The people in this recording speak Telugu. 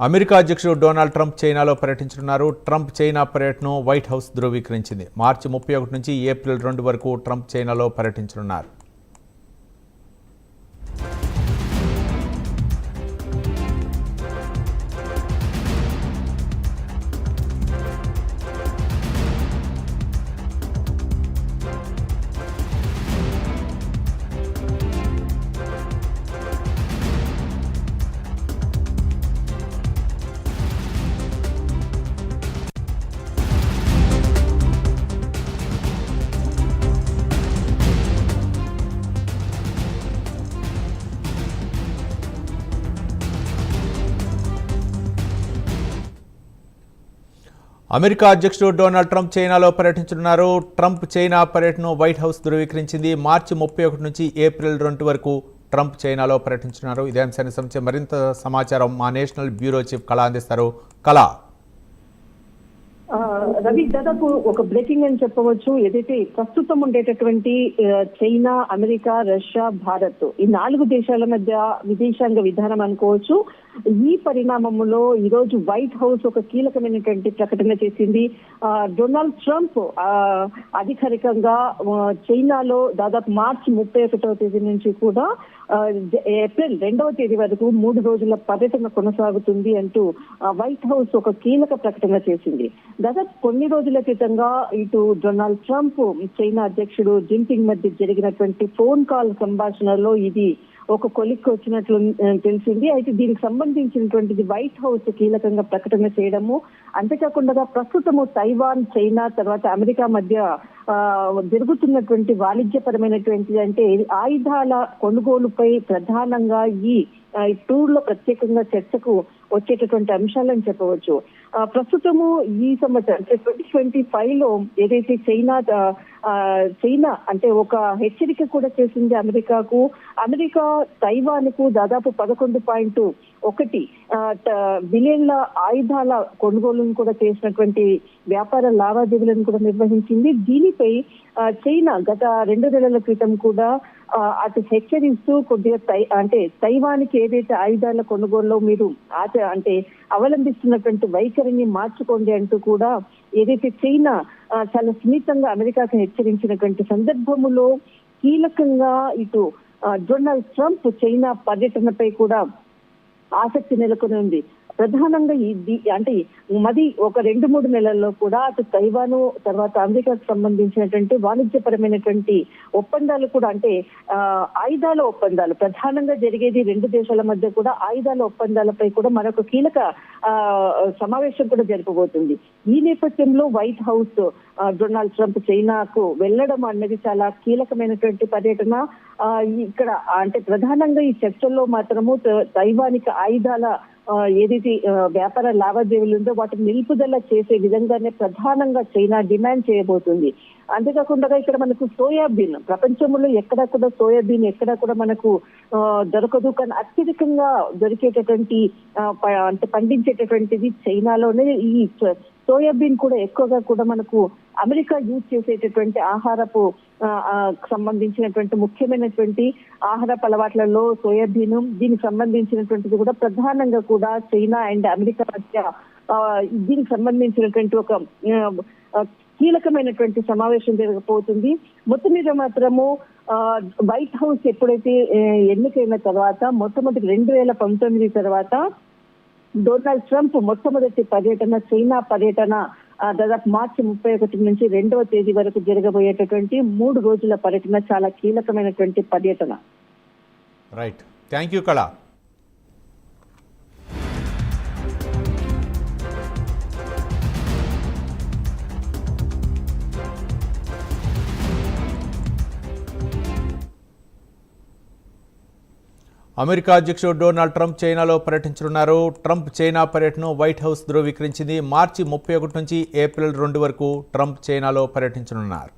అమెరికా అధ్యక్షుడు డొనాల్డ్ ట్రంప్ చైనాలో పర్యటించనున్నారు. ట్రంప్ చైనా పర్యటనను వైట్ హౌస్ ధృవీకరించింది. మార్చి 31 నుంచి ఏప్రిల్ 2 వరకు ట్రంప్ చైనాలో పర్యటించనున్నారు. అమెరికా అధ్యక్షుడు డొనాల్డ్ ట్రంప్ చైనాలో పర్యటించనున్నారు. ట్రంప్ చైనా పర్యటనను వైట్ హౌస్ ధృవీకరించింది. మార్చి 31 నుంచి ఏప్రిల్ 2 వరకు ట్రంప్ చైనాలో పర్యటించున్నారు. ఇదే అంశానికి సంబంధించి మరింత సమాచారం మా నేషనల్ బ్యూరో చీఫ్ కళ అందిస్తారు. కళ, రవి, దాదాపు ఒక బ్రేకింగ్ అని చెప్పవచ్చు. ఏదైతే ప్రస్తుతం ఉండేటటువంటి చైనా, అమెరికా, రష్యా, భారత్ ఈ 4 దేశాల మధ్య విదేశాంగ విధానం అనుకోవచ్చు. ఈ పరిణామంలో ఈ రోజు వైట్ హౌస్ ఒక కీలకమైనటువంటి ప్రకటన చేసింది. డొనాల్డ్ ట్రంప్ అధికారికంగా చైనాలో దాదాపు మార్చి 31వ తేదీ నుంచి కూడా ఏప్రిల్ 2వ తేదీ వరకు 3 రోజుల పర్యటన కొనసాగుతుంది అంటూ వైట్ హౌస్ ఒక కీలక ప్రకటన చేసింది. దాదాపు కొన్ని రోజుల క్రితంగా ఇటు డొనాల్డ్ ట్రంప్ చైనా అధ్యక్షుడు జిన్పింగ్ మధ్య జరిగినటువంటి ఫోన్ కాల్ సంభాషణలో ఇది ఒక కొలిక్కి వచ్చినట్లు తెలిసింది. అయితే దీనికి సంబంధించినటువంటిది వైట్ హౌస్ కీలకంగా ప్రకటన చేయడము, అంతేకాకుండా ప్రస్తుతము తైవాన్, చైనా తర్వాత అమెరికా మధ్య జరుగుతున్నటువంటి వాణిజ్యపరమైనటువంటి అంటే ఆయుధాల కొనుగోలుపై ప్రధానంగా ఈ టూర్ లో ప్రత్యేకంగా చర్చకు వచ్చేటటువంటి అంశాలని చెప్పవచ్చు. ప్రస్తుతము ఈ సంవత్సరం 2025 లో ఏదైతే చైనా అంటే ఒక హెచ్చరిక కూడా చేసింది అమెరికాకు. అమెరికా తైవాన్ కు దాదాపు 11.1 బిలియన్ల ఆయుధాల కొనుగోలును కూడా చేసినటువంటి వ్యాపార లావాదేవీలను కూడా నిర్వహించింది. దీనిపై చైనా గత 2 నెలల క్రితం కూడా అటు హెచ్చరిస్తూ కొద్దిగా తైవాన్కి ఏదైతే ఆయుధాల కొనుగోలులో మీరు అంటే అవలంబిస్తున్నటువంటి వైఖరిని మార్చుకోండి అంటూ కూడా ఏదైతే చైనా చాలా సున్నితంగా అమెరికాకు హెచ్చరించినటువంటి సందర్భములో కీలకంగా ఇటు డొనాల్డ్ ట్రంప్ చైనా పర్యటనపై కూడా ఆసక్తి నెలకొని ఉంది. ప్రధానంగా అంటే ఒక 2-3 నెలల్లో కూడా అటు తైవాను తర్వాత అమెరికాకు సంబంధించినటువంటి వాణిజ్యపరమైనటువంటి ఒప్పందాలు కూడా అంటే ఆయుధాల ఒప్పందాలు ప్రధానంగా జరిగేది 2 దేశాల మధ్య కూడా ఆయుధాల ఒప్పందాలపై కూడా మరొక కీలక సమావేశం కూడా జరపబోతుంది. ఈ నేపథ్యంలో వైట్ హౌస్ డొనాల్డ్ ట్రంప్ చైనాకు వెళ్లడం అన్నది చాలా కీలకమైనటువంటి పర్యటన. ఇక్కడ అంటే ప్రధానంగా ఈ చర్చల్లో మాత్రము తైవానికి ఆయుధాల ఏదైతే వ్యాపార లావాదేవీలు ఉందో వాటిని నిలుపుదల చేసే విధంగానే ప్రధానంగా చైనా డిమాండ్ చేయబోతుంది. అంతేకాకుండా ఇక్కడ మనకు సోయాబీన్ ప్రపంచంలో ఎక్కడా కూడా సోయాబీన్ ఎక్కడా కూడా మనకు దొరకదు, కానీ అత్యధికంగా దొరికేటటువంటి అంటే పండించేటటువంటిది చైనాలోనే. ఈ సోయాబీన్ కూడా ఎక్కువగా కూడా మనకు అమెరికా యూజ్ చేసేటటువంటి ఆహారపు సంబంధించినటువంటి ముఖ్యమైనటువంటి ఆహారపు అలవాట్లలో సోయాబీన్ దీనికి సంబంధించినటువంటిది కూడా ప్రధానంగా కూడా చైనా అండ్ అమెరికా మధ్య దీనికి సంబంధించినటువంటి ఒక కీలకమైనటువంటి సమావేశం జరగబోతుంది. మొత్తం మీద మాత్రము వైట్ హౌస్ ఎప్పుడైతే ఎన్నికైన తర్వాత మొట్టమొదటి 2019 తర్వాత డొనాల్డ్ ట్రంప్ మొట్టమొదటి పర్యటన చైనా పర్యటన దాదాపు మార్చి 31 నుంచి 2వ తేదీ వరకు జరగబోయేటటువంటి 3 రోజుల పర్యటన చాలా కీలకమైనటువంటి పర్యటన. రైట్, థ్యాంక్ యూ కళ. అమెరికా అధ్యక్షుడు డొనాల్డ్ ట్రంప్ చైనాలో పర్యటించనున్నారు. ట్రంప్ చైనా పర్యటనను వైట్ హౌస్ ధృవీకరించింది. మార్చి 31 నుంచి ఏప్రిల్ 2 వరకు ట్రంప్ చైనాలో పర్యటించనున్నారు.